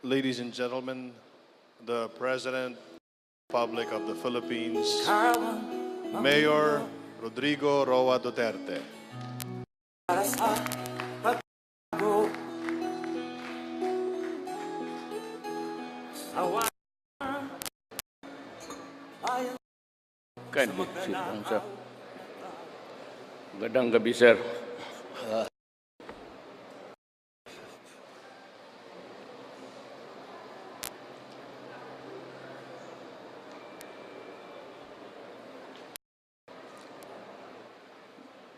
Ladies and gentlemen, the President Republic of the Philippines, Mayor Rodrigo Roa Duterte. Kindly sit down, sir. Magandang gabi, sir.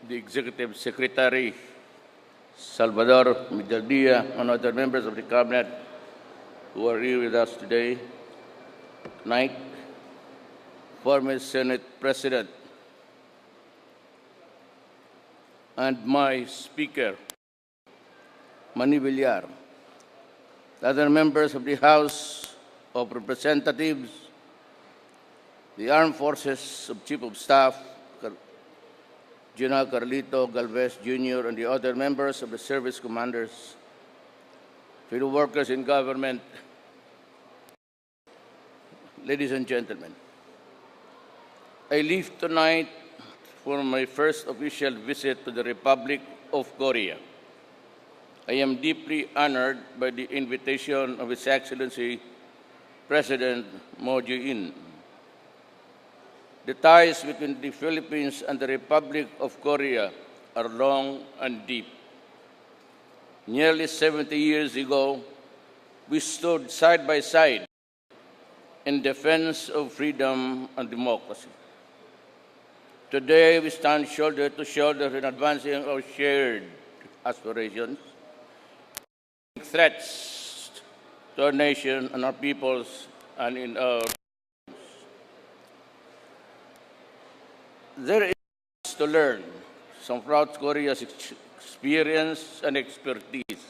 The Executive Secretary, Salvador Medialdia, and other members of the Cabinet who are here with us today, tonight, former Senate President, and my Speaker, Manny Villar, other members of the House of Representatives, the Armed Forces of Chief of Staff, General Carlito Galvez Jr., and the other members of the service commanders, fellow workers in government, ladies and gentlemen, I leave tonight for my first official visit to the Republic of Korea. I am deeply honored by the invitation of His Excellency President Moon Jae-in. The ties between the Philippines and the Republic of Korea are long and deep. Nearly 70 years ago, we stood side by side in defense of freedom and democracy. Today, we stand shoulder to shoulder in advancing our shared aspirations, threats to our nation and our peoples, and in our there is much to learn from South Korea's experience and expertise.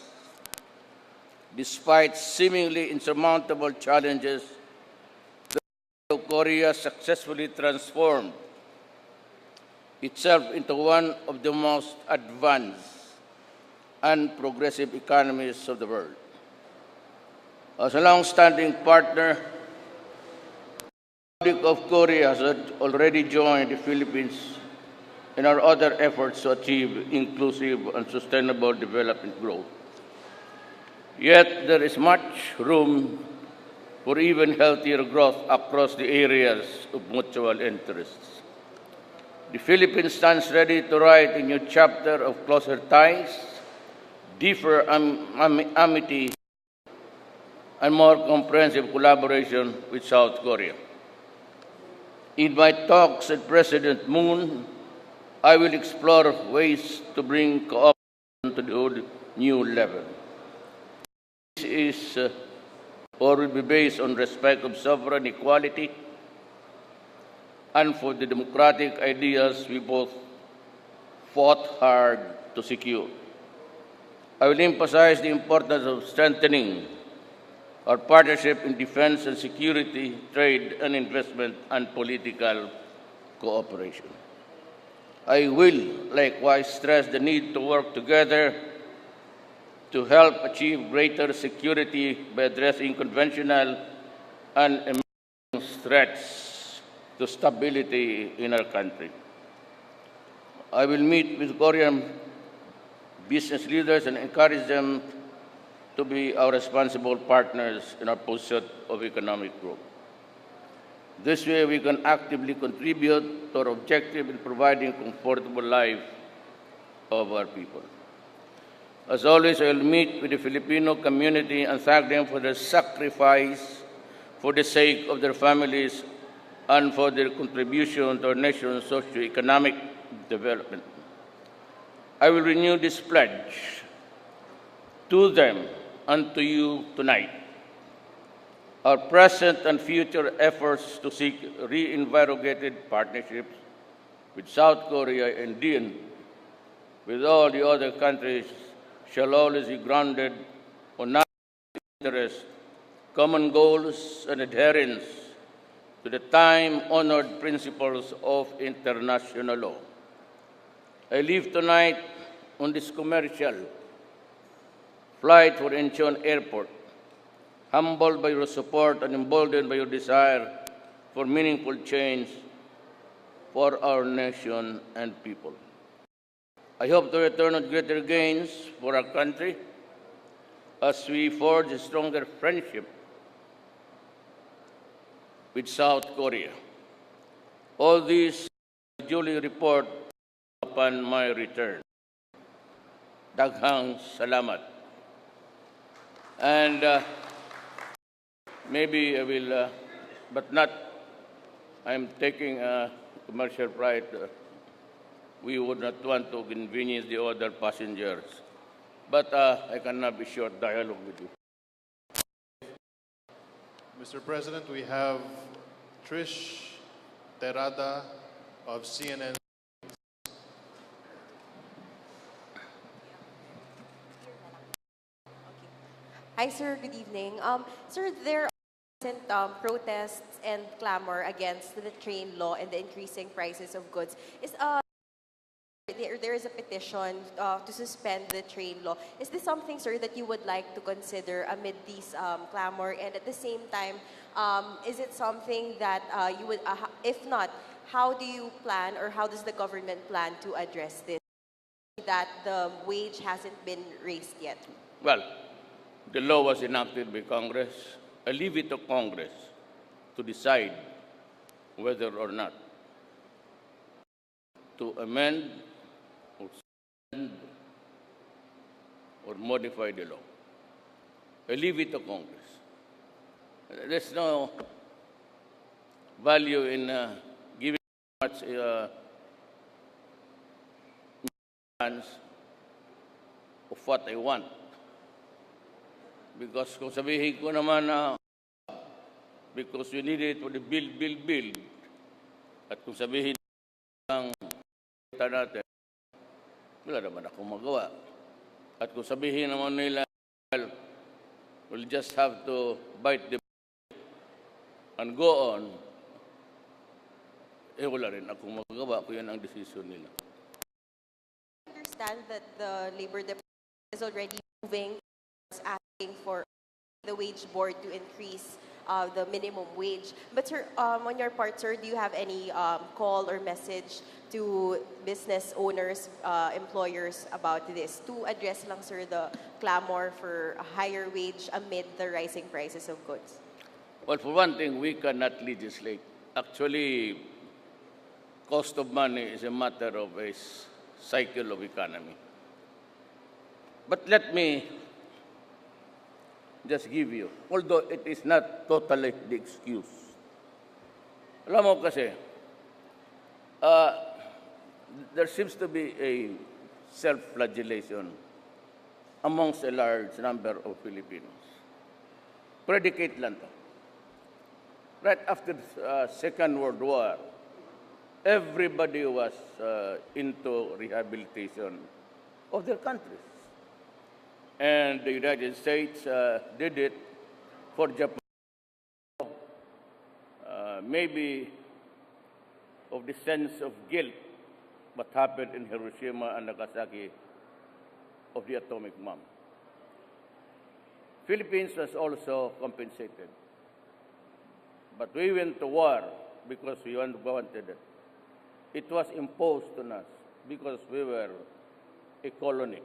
Despite seemingly insurmountable challenges, the Republic of Korea successfully transformed itself into one of the most advanced and progressive economies of the world. As a long-standing partner, the Republic of Korea has already joined the Philippines in our other efforts to achieve inclusive and sustainable development growth. Yet there is much room for even healthier growth across the areas of mutual interests. The Philippines stands ready to write a new chapter of closer ties, deeper amity, and more comprehensive collaboration with South Korea. In my talks with President Moon, I will explore ways to bring cooperation to the new level. This is or will be based on respect of sovereign equality and for the democratic ideas we both fought hard to secure. I will emphasize the importance of strengthening our partnership in defense and security, trade and investment, and political cooperation. I will likewise stress the need to work together to help achieve greater security by addressing conventional and emerging threats to stability in our country. I will meet with Korean business leaders and encourage them to be our responsible partners in our pursuit of economic growth. This way, we can actively contribute to our objective in providing comfortable life of our people. As always, I will meet with the Filipino community and thank them for their sacrifice for the sake of their families and for their contribution to our nation's socio-economic development. I will renew this pledge to them and to you tonight. Our present and future efforts to seek reinvigorated partnerships with South Korea and indeed with all the other countries shall always be grounded on national interest, common goals, and adherence to the time-honored principles of international law. I leave tonight on this commercial flight for Incheon Airport, humbled by your support and emboldened by your desire for meaningful change for our nation and people. I hope to return with greater gains for our country as we forge a stronger friendship with South Korea. All these duly report upon my return. Daghang salamat. And maybe I will, but not, I'm taking a commercial flight. We would not want to inconvenience the other passengers. But I can have a short dialogue with you. Mr. President, we have Trish Terada of CNN. Hi, sir. Good evening. Sir, there are recent protests and clamor against the train law and the increasing prices of goods. There is a petition to suspend the train law. Is this something, sir, that you would like to consider amid these clamor? And at the same time, is it something that you would, if not, how do you plan or how does the government plan to address this? That the wage hasn't been raised yet. Well, the law was enacted by Congress. I leave it to Congress to decide whether or not to amend or suspend or modify the law. I leave it to Congress. There's no value in giving much chance of what I want. Because kung sabihin ko naman na because we need it for the build, at kung sabihin ng kita natin, wala naman akong magawa. At kung sabihin naman nila, well, we'll just have to bite the and go on, wala rin akong magawa kung yan ang decision nila. I understand that the Labor Department is already moving, asking for the wage board to increase the minimum wage. But sir, on your part, sir, do you have any call or message to business owners, employers about this to address lang, sir, the clamor for a higher wage amid the rising prices of goods? Well, for one thing, we cannot legislate. Actually, cost of money is a matter of a cycle of economy. But let me just give you, although it is not totally the excuse. Alam mo kasi, there seems to be a self-flagellation amongst a large number of Filipinos. Predicate lang to. Right after the Second World War, everybody was into rehabilitation of their countries. And the United States did it for Japan. Maybe of the sense of guilt what happened in Hiroshima and Nagasaki of the atomic bomb. Philippines was also compensated. But we went to war because we wanted it. It was imposed on us because we were a colony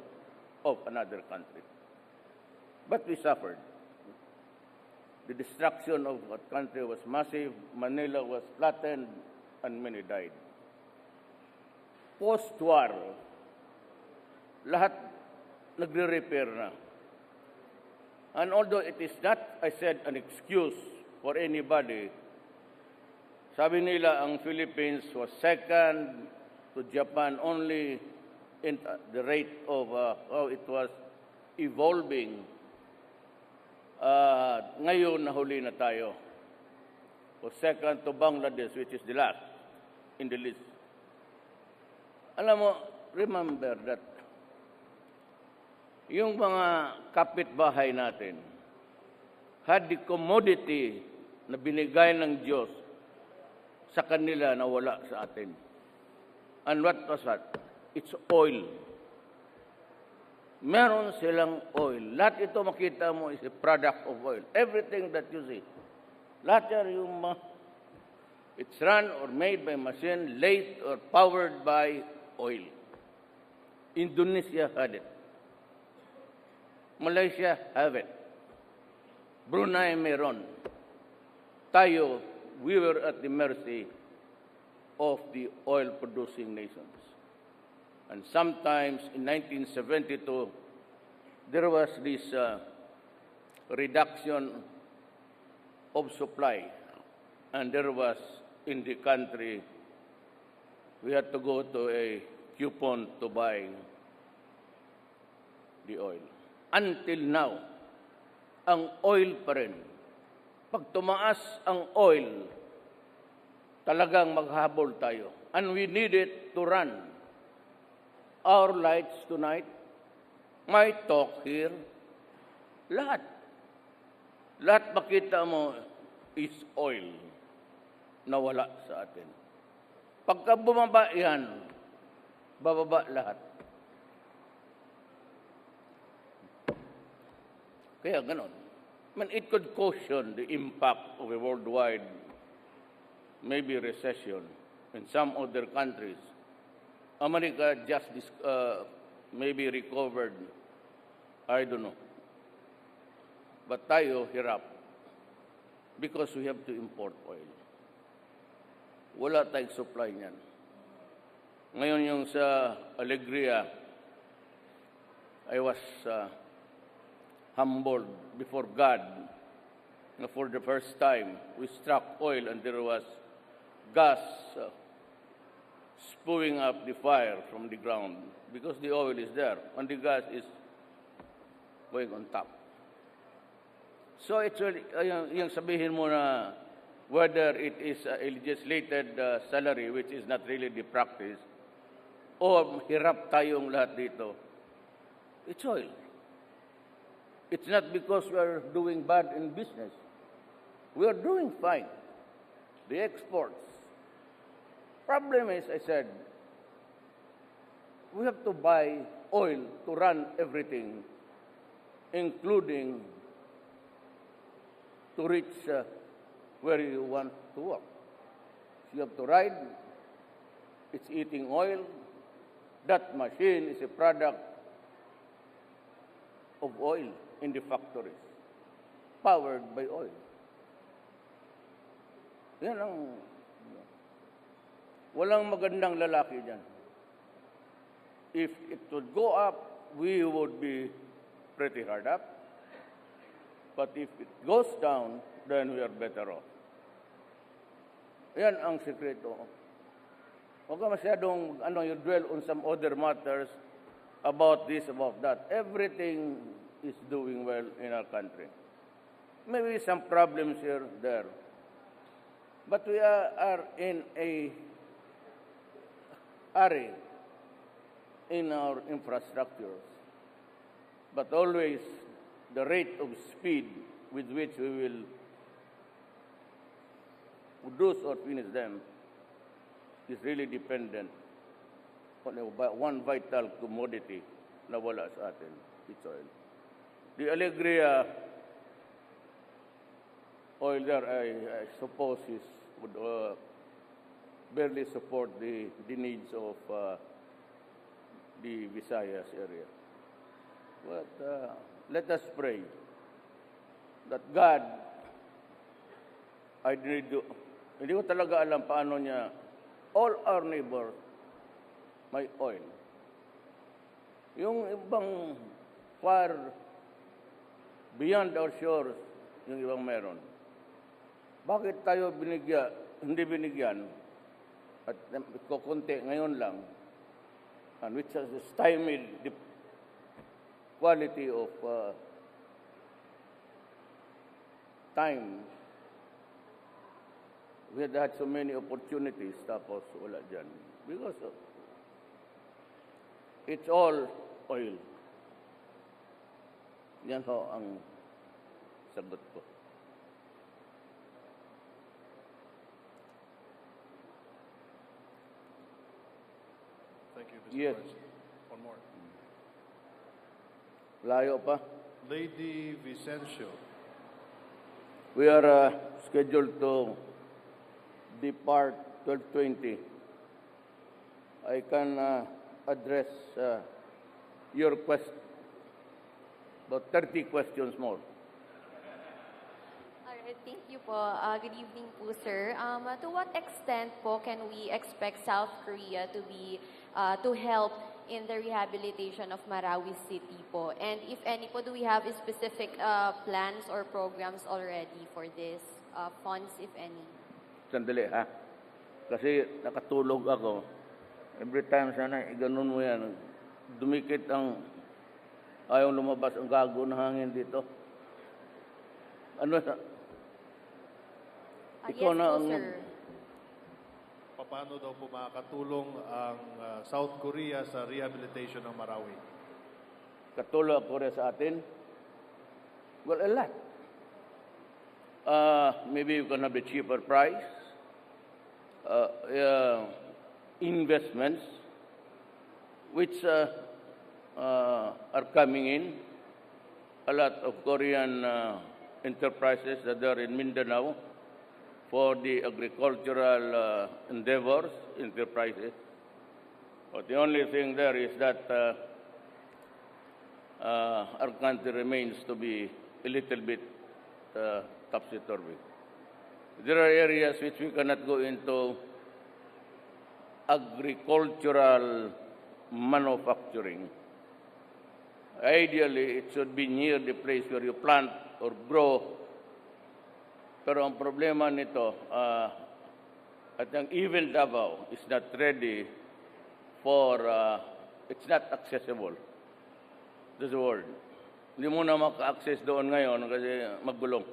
of another country. But we suffered. The destruction of that country was massive. Manila was flattened and many died. Post-war, lahat nagre-repair na. And although it is not, I said, an excuse for anybody, sabi nila ang Philippines was second to Japan only in the rate of how it was evolving. Ngayon, nahuli na tayo. Was second to Bangladesh, which is the last in the list. Alam mo, remember that yung mga kapitbahay natin had the commodity na binigay ng Diyos sa kanila na wala sa atin. And what was that? It's oil. Meron silang oil. Lahat ito makita mo is a product of oil. Everything that you see. Lahat yan yung it's run or made by machine, lathed or powered by oil. Indonesia had it. Malaysia have it. Brunei meron. Tayo, we were at the mercy of the oil-producing nations. And sometimes in 1972, there was this reduction of supply. And there was, in the country, we had to go to a coupon to buy the oil. Until now, ang oil pa rin. Pag tumaas ang oil, talagang maghabol tayo. And we need it to run our lights tonight, my talk here, lahat. Lahat makita mo is oil na wala sa atin. Pagka bumaba yan, bababa lahat. Kaya ganon. I mean, it could caution the impact of a worldwide, maybe recession in some other countries. America just maybe recovered, I don't know. But tayo hirap because we have to import oil. Wala tayong supply niyan. Ngayon yung sa Alegria, I was humbled before God na for the first time we struck oil and there was gas spewing up the fire from the ground because the oil is there and the gas is going on top. So it's really, yung sabihin mo na whether it is a legislated salary, which is not really the practice, o hirap tayong lahat dito, it's oil. It's not because we are doing bad in business. We are doing fine. The exports. Problem is, I said, we have to buy oil to run everything, including to reach where you want to work. You have to ride, it's eating oil. That machine is a product of oil in the factories, powered by oil. Yan ang, walang magandang lalaki dyan. If it would go up, we would be pretty hard up. But if it goes down, then we are better off. Yan ang sikreto. Huwag ka masyadong you dwell on some other matters about this, about that. Everything is doing well in our country. Maybe some problems here, there. But we are in a hurry in our infrastructures. But always the rate of speed with which we will produce or finish them is really dependent on one vital commodity na wala sa atin, it's oil. The Alegria oil there, I suppose, would barely support the needs of the Visayas area. But let us pray that God, hindi ko talaga alam paano niya, all our neighbors, may oil. Yung ibang far beyond our shores, yung ibang meron. Bakit tayo hindi binigyan at kukunti ngayon lang, and which has stymied the quality of time. We had so many opportunities, tapos wala dyan. Because it's all oil. Yan ho ang sagot ko. Thank you, Mr. Yes. President. One more. Layo pa. Lady Vicencio. We are scheduled to depart 12:20. I can address your question, about 30 questions more. Alright, thank you po. Good evening po, sir. To what extent po can we expect South Korea to be to help in the rehabilitation of Marawi City po? And if any po, do we have specific plans or programs already for this funds, if any? Sandali, ha? Kasi nakatulog ako. Every time sana, ganun mo yan. Dumikit ang, ayaw lumabas ang gago na hangin dito. Ano na? Ikaw Yes na po, ang- sir. Paano daw po makakatulong ang South Korea sa rehabilitation ng Marawi? Katulog ako rin sa atin? Well, a lot. Maybe you can have a cheaper price. Investments which are coming in. A lot of Korean enterprises that are in Mindanao for the agricultural endeavors, enterprises. But the only thing there is that our country remains to be a little bit topsy-turvy. There are areas which we cannot go into agricultural manufacturing. Ideally, it should be near the place where you plant or grow. Pero ang problema nito, at ang even Davao is not ready for, it's not accessible. That's the word. Hindi mo na maka-access doon ngayon kasi maggulong.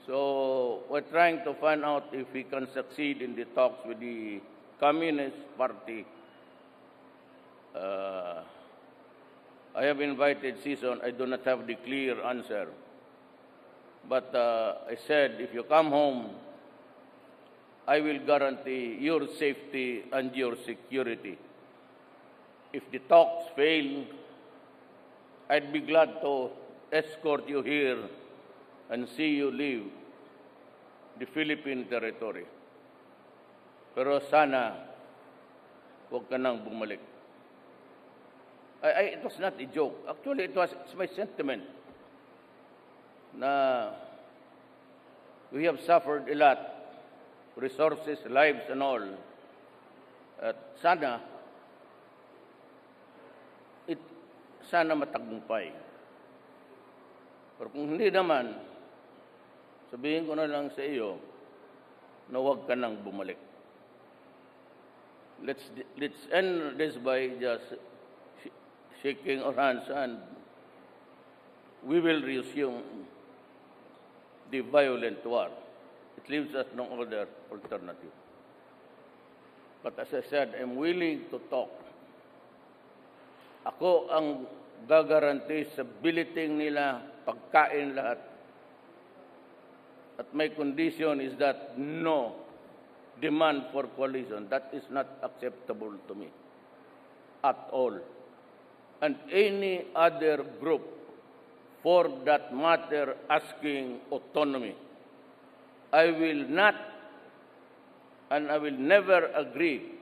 So, we're trying to find out if we can succeed in the talks with the Communist Party. I have invited Season. I do not have the clear answer. But I said, if you come home, I will guarantee your safety and your security. If the talks fail, I'd be glad to escort you here and see you leave the Philippine territory. Pero sana, huwag ka nang bumalik. It was not a joke. Actually, it's my sentiment na we have suffered a lot, resources, lives, and all. At sana matagumpay. Pero kung hindi naman, sabihin ko na lang sa iyo na huwag ka nang bumalik. Let's end this by just shaking our hands and we will resume the violent war. It leaves us no other alternative. But as I said, I'm willing to talk. Ako ang gagaranti sa billeting nila, pagkain lahat. At my condition is that no demand for coalition. That is not acceptable to me at all. And any other group, for that matter, asking autonomy, I will not and I will never agree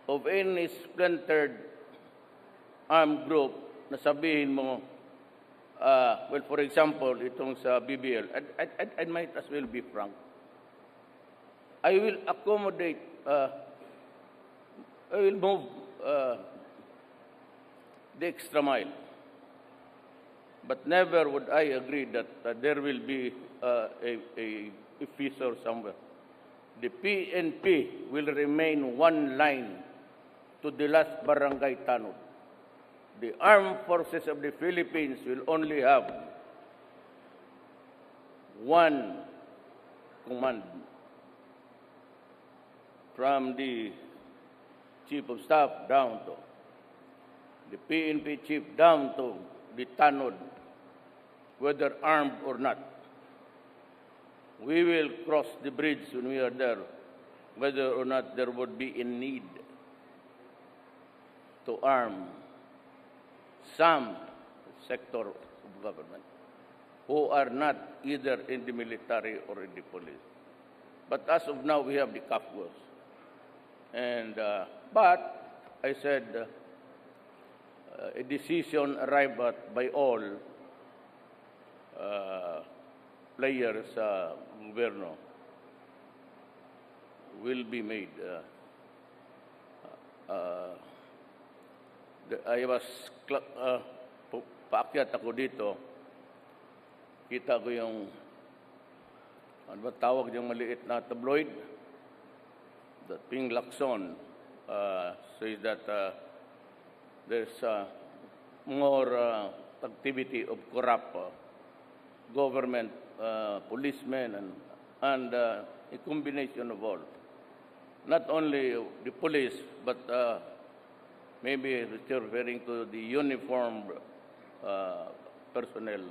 of any splintered armed group na sabihin mo, well, for example, itong sa BBL, I might as well be frank. I will accommodate, I will move the extra mile. But never would I agree that there will be a fissure somewhere. The PNP will remain one line to the last barangay tanod. The armed forces of the Philippines will only have one command from the Chief of Staff down to the PNP Chief down to the tanod, whether armed or not. We will cross the bridge when we are there, whether or not there would be a need to arm some sector of government who are not either in the military or in the police. But as of now, we have the CAFGOs. And, but I said a decision arrived at by all players sa gobyerno will be made. I was paakyat ako dito, kita ko yung ano ba tawag yung maliit na tabloid, that Ping Lacson says that there's more activity of corrupt government policemen and a combination of all. Not only the police, but maybe they're referring to the uniformed personnel.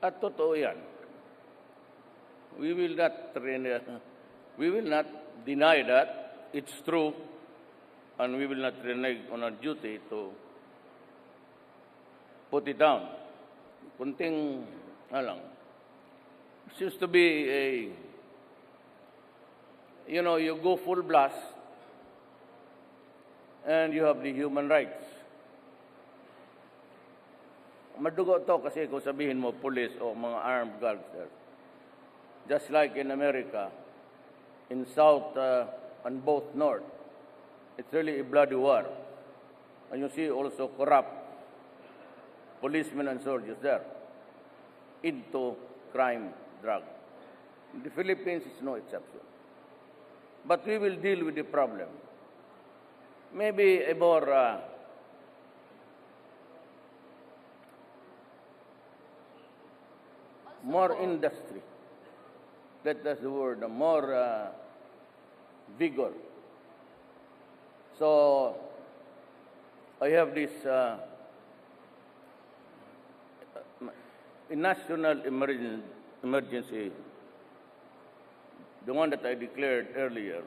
At totoo yan. We will not deny that it's true, and we will not renege on our duty to put it down. Kunting, alang, seems to be a, you go full blast, and you have the human rights. Madugo to kasi kung sabihin mo police o mga armed gangsters. Just like in America, in South and both North, it's really a bloody war. And you see also corrupt policemen and soldiers there into crime, drug. In the Philippines, it's no exception. But we will deal with the problem. Maybe a more industry. That's the word, more vigor. So I have this a national emergency, the one that I declared earlier,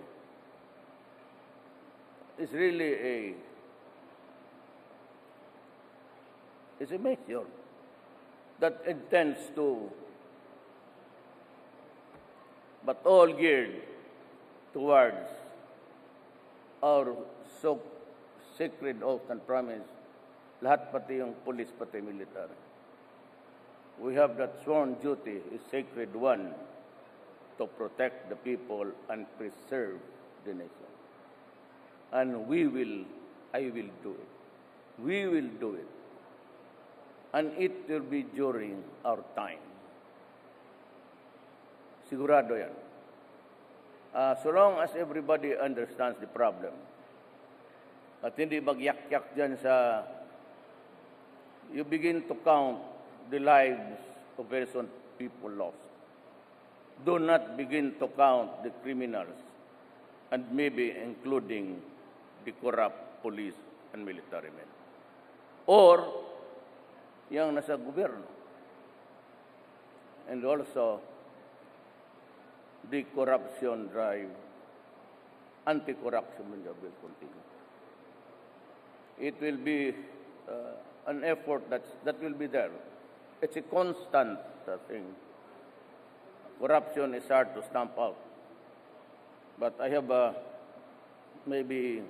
is really it's a measure that intends to, but all geared towards our so sacred oath and promise, lahat pati yung police pati military. We have that sworn duty, a sacred one, to protect the people and preserve the nation. And I will do it. We will do it. And it will be during our time. Sigurado yan. So long as everybody understands the problem, at hindi magyak-yak dyan sa, you begin to count the lives of innocent people lost. Do not begin to count the criminals, and maybe including the corrupt police and military men. Or, yung nasa gobyerno. And also, the corruption drive, anti-corruption will continue. It will be an effort that will be there. It's a constant thing. Corruption is hard to stamp out. But I have maybe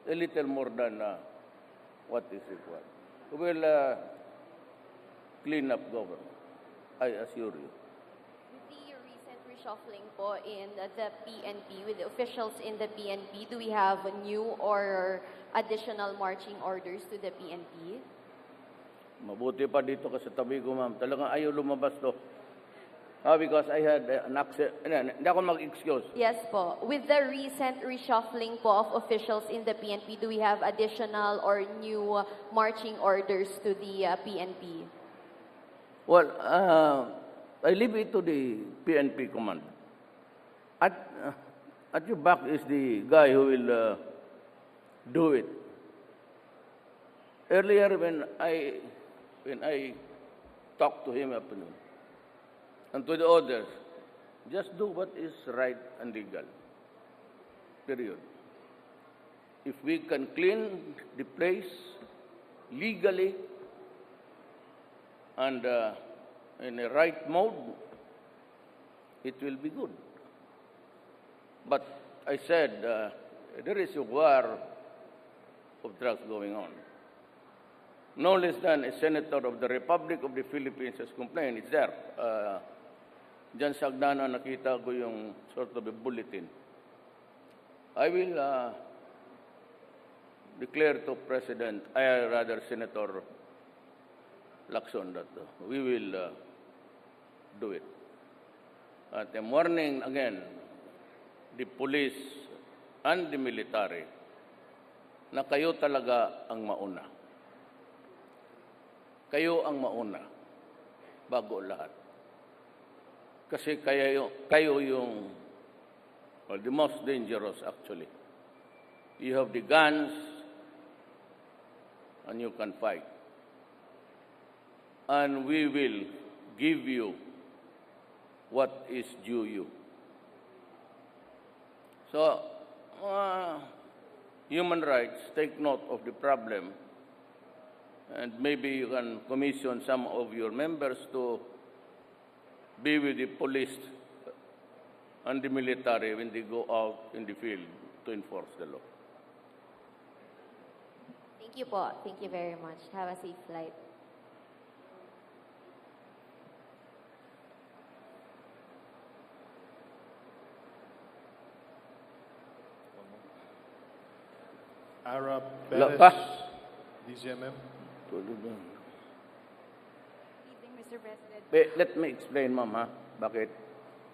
a little more than what is required. We will clean up government, I assure you. With the recent reshuffling po in the PNP, with the officials in the PNP, do we have new or additional marching orders to the PNP? Mabuti pa dito ka sa tabi ko, ma'am. Talagang ayaw lumabas to. Because I had an accent. Hindi ako mag-excuse. Yes po. With the recent reshuffling po of officials in the PNP, do we have additional or new marching orders to the PNP? Well, I leave it to the PNP command. At your back is the guy who will do it. Earlier, when I talked to him afternoon, and to the others, just do what is right and legal. Period. if we can clean the place legally and in a right mode, it will be good. But I said, there is a war of drugs going on. No less than a senator of the Republic of the Philippines has complained. It's there. Diyan sa Agdana, nakita ko yung sort of a bulletin. I will declare to Senator Lacson that we will do it. At the morning, again, the police and the military na kayo talaga ang mauna. Kayo ang mauna bago lahat. Kasi kayo yung, well, the most dangerous actually. You have the guns and you can fight. And we will give you what is due you. So, human rights, take note of the problem, and maybe you can commission some of your members to be with the police and the military when they go out in the field to enforce the law. Thank you po. Thank you very much. Have a safe flight. Arab Wala Perez, pa. DCMM. Evening, Mr. President. Let me explain, ma'am, ha? Bakit?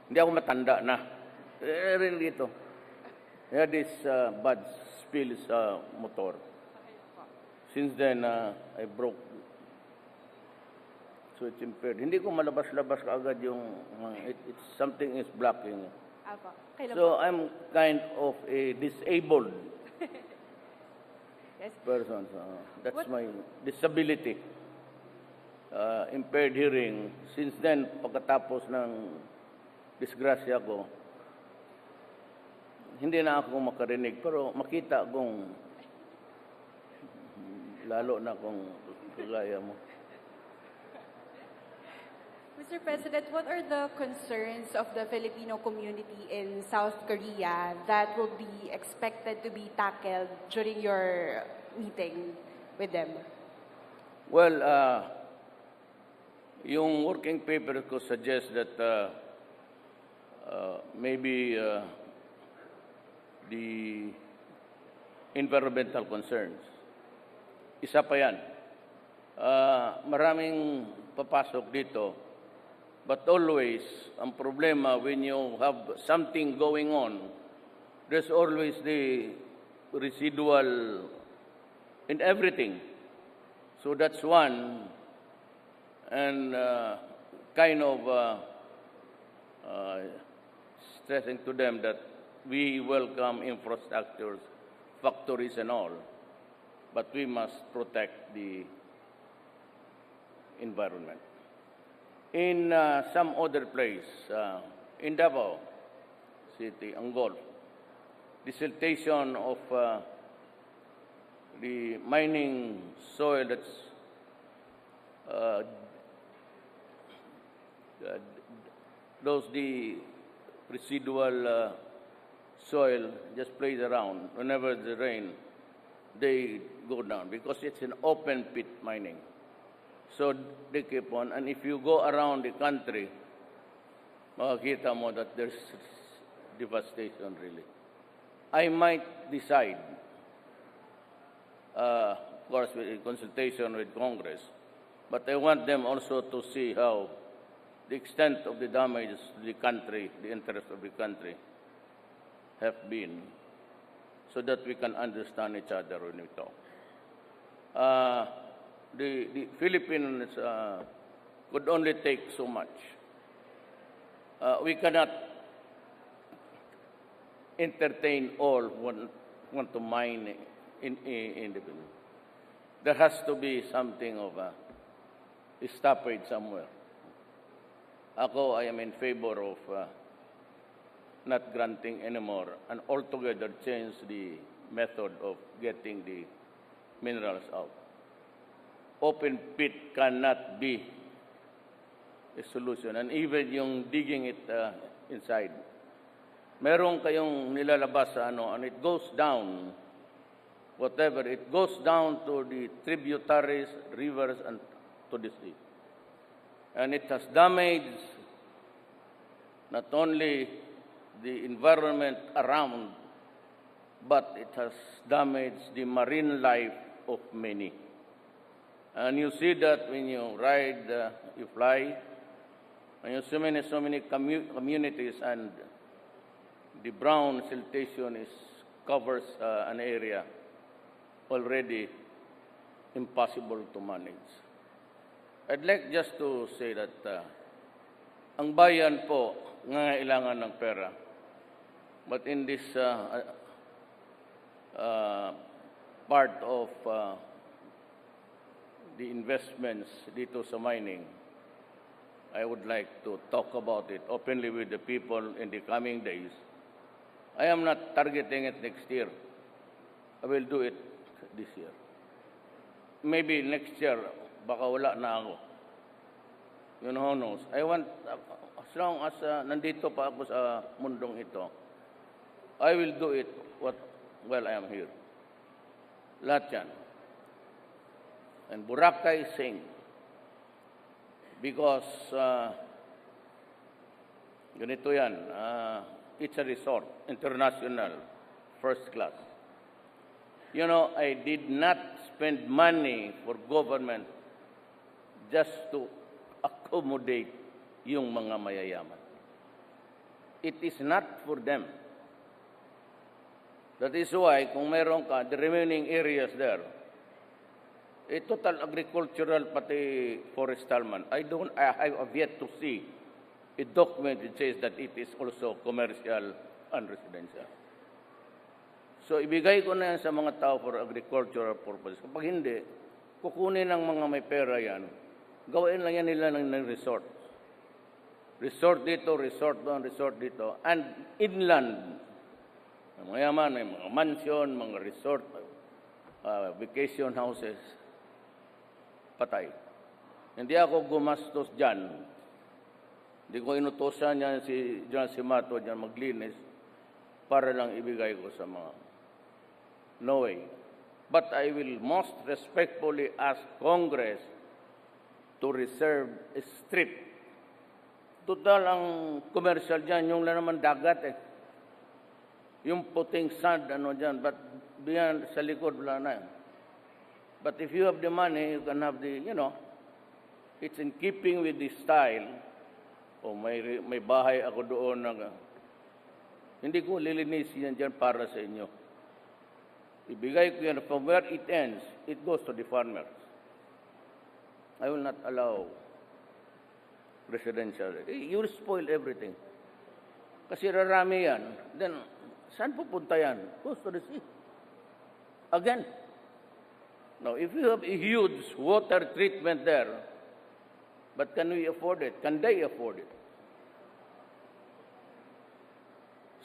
Hindi ako matanda na. Rin dito. I had this bad spill sa motor. Since then, I broke. So it's impaired. Hindi ko malabas-labas kaagad yung, it's something is blocking. Apo. Kailan So I'm kind of a disabled Yes. person. So that's What- my disability. Impaired hearing. Since then, pagkatapos ng disgrasya ko, hindi na ako makarinig. Pero makita kung lalo na kung kagaya mo. Mr. President, what are the concerns of the Filipino community in South Korea that will be expected to be tackled during your meeting with them? Well, yung working paper ko suggests that maybe the environmental concerns. Isa pa yan. Maraming papasok dito. But always, ang problema when you have something going on, there's always the residual in everything. So that's one. And kind of stressing to them that we welcome infrastructures, factories and all, but we must protect the environment. In some other place, in Davao City, Angol, the siltation of the mining soil that's the residual soil just plays around. Whenever the rain, they go down because it's an open pit mining. So they keep on, and if you go around the country, makakita mo that there's devastation really. I might decide, of course, in consultation with Congress, but I want them also to see how the extent of the damage to the country, the interest of the country, have been, so that we can understand each other when we talk. The Philippines could only take so much. We cannot entertain all who want to mine in the Philippines. There has to be something of a stoppage somewhere. Ako, I am in favor of not granting anymore and altogether change the method of getting the minerals out. Open pit cannot be a solution, and even yung digging it inside. Meron kayong nilalabas sa ano, and it goes down, whatever, it goes down to the tributaries, rivers, and to the sea. And it has damaged not only the environment around, but it has damaged the marine life of many. And you see that when you ride, you fly, and you see so many communities, and the brown siltation covers an area already impossible to manage. I'd like just to say that ang bayan po nangailangan ng pera. But in this part of the investments dito sa mining, I would like to talk about it openly with the people in the coming days. I am not targeting it next year. I will do it this year. Maybe next year, baka wala na ako. You know, who knows? I want, as long as nandito pa ako sa mundong ito, I will do it while I am here. Lahat yan. And Boracay sing. Because ganito yan, it's a resort, international, first class. You know, I did not spend money for government just to accommodate yung mga mayayaman. It is not for them. That is why, kung meron ka, the remaining areas there, total agricultural pati forestal man, I have yet to see a document that says that it is also commercial and residential. So, ibigay ko na yan sa mga tao for agricultural purposes. Kapag hindi, kukunin ng mga may pera yan, gawin lang yan nila ng resort. Resort dito, resort doon, resort dito. And inland, mayaman, may mga mansion, mga resort, vacation houses, patay. Hindi ako gumastos dyan. Hindi ko inutosan yan si John Simato dyan maglinis para lang ibigay ko sa mga. No way. But I will most respectfully ask Congress to reserve a strip. Total ang commercial dyan, yung lang naman dagat eh. Yung puting sand, ano dyan, but beyond sa likod, wala na yan. But if you have the money, you can have the, you know, it's in keeping with the style. O may bahay ako doon na hindi ko lilinisin yan dyan para sa inyo. Ibigay ko yan from where it ends, it goes to the farmers. I will not allow residential. You will spoil everything. Kasi rarami yan. Then, saan pupunta yan? Goes to the sea. Again. Now, if you have a huge water treatment there, but can we afford it? Can they afford it?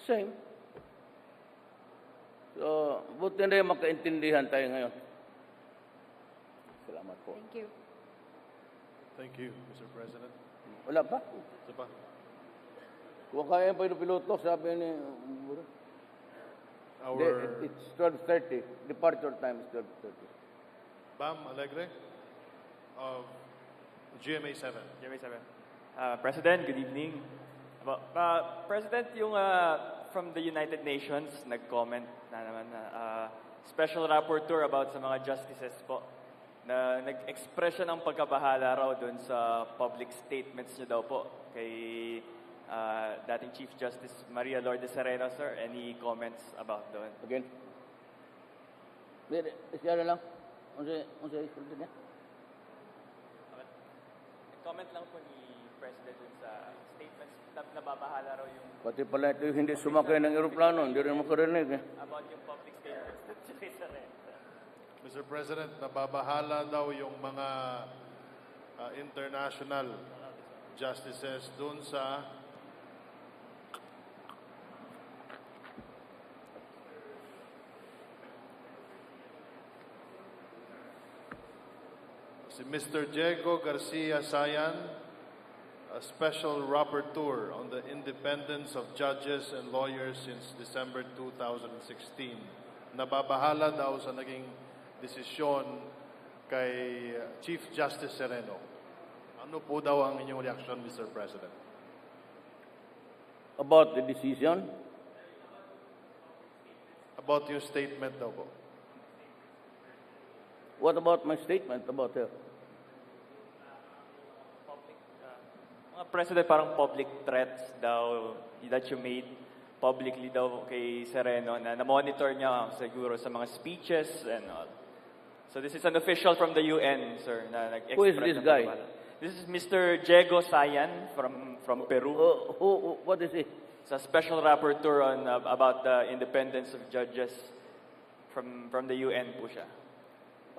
Same. So, buti na yung magkaintindihan tayo ngayon. Salamat po. Thank you. Thank you, Mr. President. Wala pa? Isa pa. Kung kaya pa yung piloto, sabi ni... It's 12:30. Departure time is 12:30. Bam Alegre of GMA 7. GMA 7. President, good evening. President, yung from the United Nations, nag-comment na naman na special rapporteur about sa mga justices po na nag-express siya ng pagkabahala raw doon sa public statements niya daw po kay dating Chief Justice Maria Lourdes Sereno, sir. Any comments about doon? Again? Siya na lang. Unsa isulti niya? Comment lang po ni President dun sa statements na nababahala raw yung Pati pala ito yung hindi sumakay ng aeroplano, hindi rin makarinig eh. about yung public statements dun sa Sereno. Mr. President, nababahala daw yung mga international justices dun sa si Mr. Diego Garcia Sayan, a special rapporteur on the independence of judges and lawyers since December 2016. Nababahala daw sa naging desisyon kay Chief Justice Sereno. Ano po daw ang inyong reaction, Mr. President? About the decision, About your statement daw po. what about my statement about her? Mga President, parang public threats daw that you made publicly daw kay Sereno na na-monitor niya siguro sa mga speeches and all. So this is an official from the UN, sir, na nag-express. Who is this ng guy? pagpapala. This is Mr. Diego Sayan from Peru. What is he? He's a special rapporteur on about the independence of judges from the UN po siya.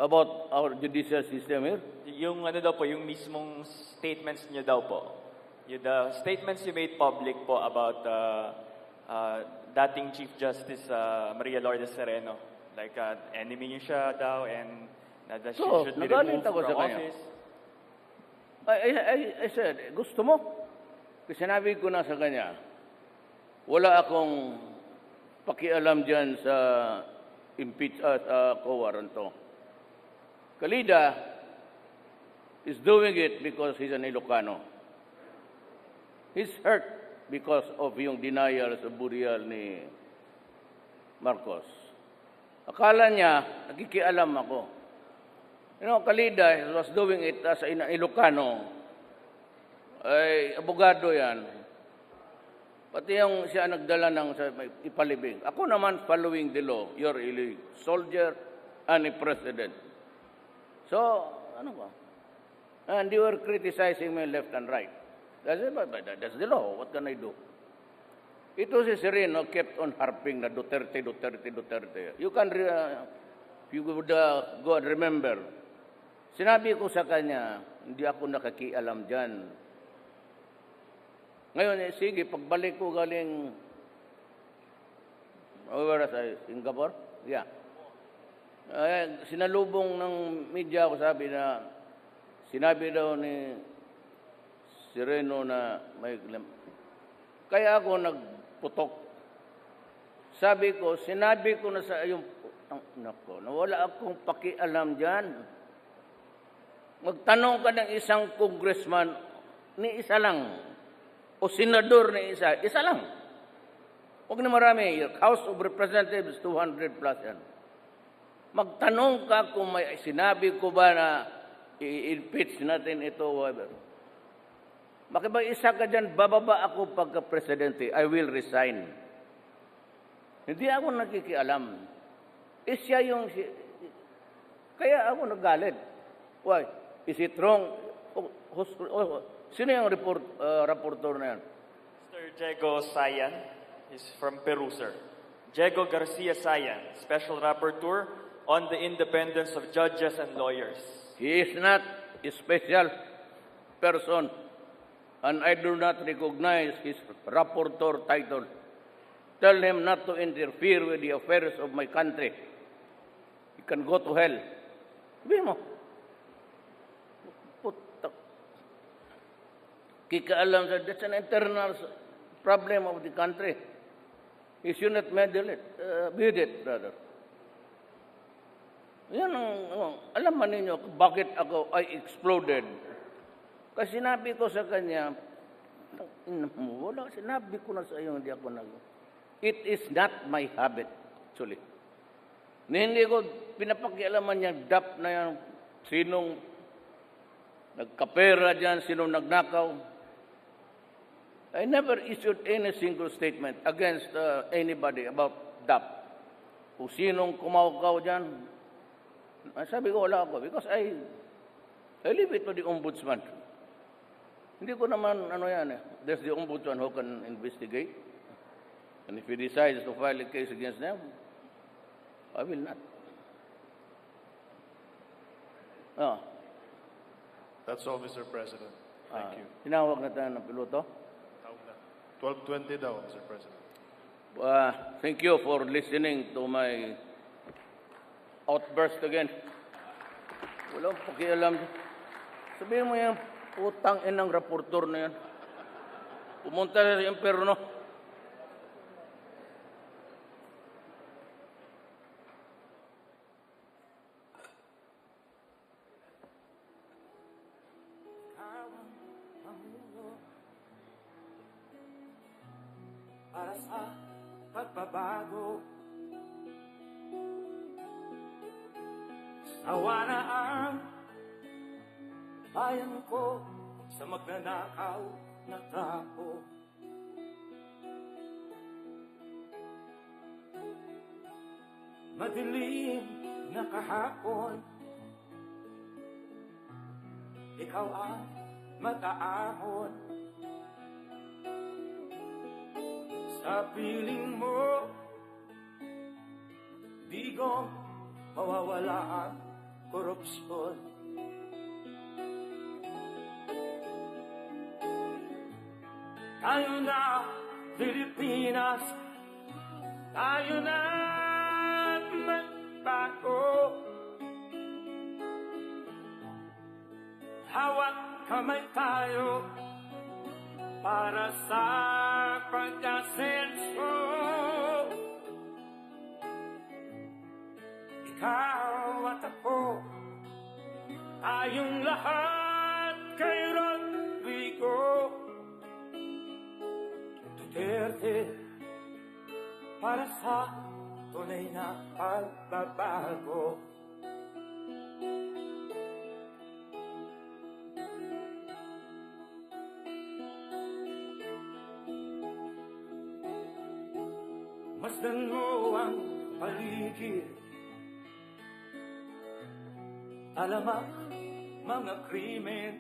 About our judicial system here? Yung ano daw po, yung mismong statements niyo daw po. Yung the statements you made public po about dating Chief Justice Maria Lourdes Sereno. Like enemy niyo siya daw and that she So, should be nagalit removed ako from sa kanya. office. I said, gusto mo? Kasi sinabi ko na sa kanya, wala akong pakialam dyan sa warrant to. Kalida is doing it because he's an Ilocano. He's hurt because of yung denial sa burial ni Marcos. Akala niya, nakikialam ako. You know, Kalida was doing it as an Ilocano. Ay, abogado yan. Pati yung siya nagdala ng ipalibing. Ako naman following the law. You're a soldier and a president. So, ano ba? And they were criticizing me left and right. That's the law. What can I do? Ito si Sereno kept on harping na Duterte. You can, you would go and remember. Sinabi ko sa kanya, hindi ako nakakialam dyan. Ngayon, sige, pagbalik ko galing, where was I? Singapore? Yeah. Sinalubong ng media ako, sinabi daw ni Sereno na may, kaya ako nagputok. Sinabi ko na sa iyong, nako, nawala akong pakialam dyan. Magtanong ka ng isang congressman, ni isa lang. O senador na isa lang. Huwag na marami. House of Representatives, 200 plus yan. Magtanong ka kung may sinabi ko ba na i-impeach natin ito, whatever. Makibang isa ka dyan, bababa ako pagka-presidente. I will resign. Hindi ako nakikialam. Siya yung... Kaya ako nagalit. Why? Is it wrong? Sino yung rapporteur na yan? Mr. Diego Sayan is from Peru, sir. Diego Garcia Sayan, special rapporteur on the independence of judges and lawyers. He is not a special person, and I do not recognize his rapporteur title. Tell him not to interfere with the affairs of my country. He can go to hell. Sabihin mo. Kikaalam sa, that's an internal problem of the country. He should not meddle it, with it, brother. Yan alam man ninyo bakit ako I exploded. Kasi sinabi ko sa kanya, wala, sinabi ko na sa iyo, hindi ako It is not my habit, actually. Hindi ko pinapakialaman niya, dap na yan, sinong nagkapera dyan, sinong nagnakaw. I never issued any single statement against anybody about DAP. Kung sinong kumaukaw dyan, sabi ko, wala ako. Because I leave it to the ombudsman. Hindi ko naman, there's the ombudsman who can investigate. And if he decides to file a case against them, I will not. That's all, Mr. President. Thank you. Tinawag na tayo ng piloto. 12:20 daw, Mr. President. Thank you for listening to my outburst again. Walang pakialam. Sabihin mo yan, putang inang raportor na yan. Pumunta na sa impyerno. Para sa pagbabago, sawa na ang bayan ko sa magnanakaw na tao. Madilim na kahapon, ikaw ang mataahon. Sa piling mo, di ko mawawala ang korupsyon. Tayo na, Pilipinas, tayo na magbago. Hawak kamay tayo para sa pag-asenso. Ikaw at ako, tayong lahat kay Rodrigo Duterte, para sa tunay na pagbabago. Masdan mo ang paligid, alamak mga krimen,